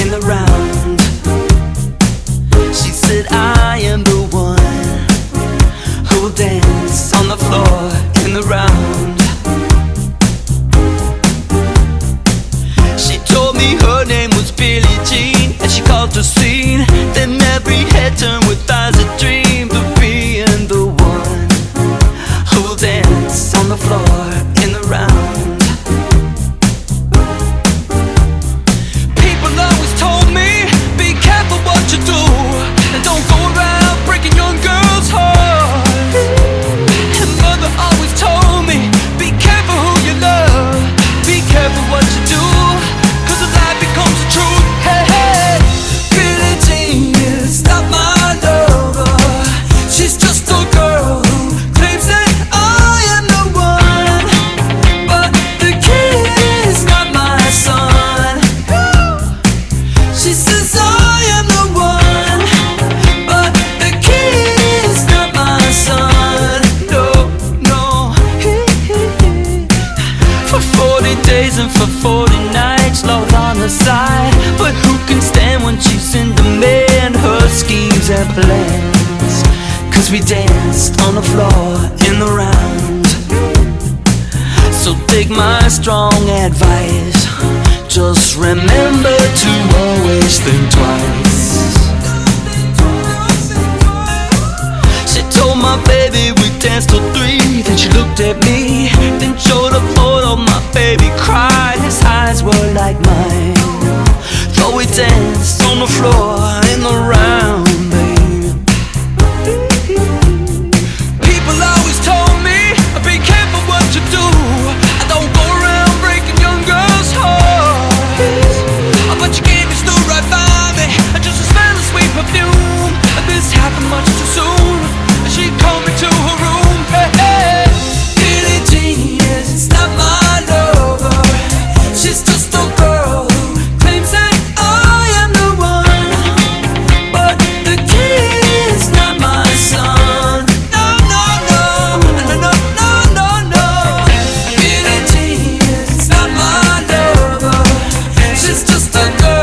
in the round. She said I am the one who will dance on the floor in the round. She told me her name was Billie Jean, and she called the scene. Then every head turned with eyes that dreamed of being the one who will dance on the floor in the round. People always told me, be careful what you do, and don't go around breaking young girls' hearts. And mother always told me, be careful who you love, be careful what you do, 'cause the lie becomes the truth. Hey, hey, Billie Jean is not my lover. She's just a girl who claims that I am the one, but the kid is not my son. She says I am the one, but the kid is not my son. No, no. For 40 days and for 40 nights, love on her side. But who can stand when she's in demand? Her schemes and plans, 'cause we danced on the floor in the round. So take my strong advice, just remember to always think twice. She told my baby we danced till 3. Then she looked at me, then showed a photo. My baby cried, his eyes were like mine. Though we danced on the floor in the round, babe. People always told me, be careful what you do, I don't go around breaking young girls' hearts. But you gave me stood right by me, I just smell the sweet perfume. This happened much too soon, and she called me to her room. Hey, hey. Billie Jean is not my lover. She's just a girl who claims that I am the one, but the kid is not my son. No, no, no, no, no, no, no, no. Billie Jean is not my lover. She's just a girl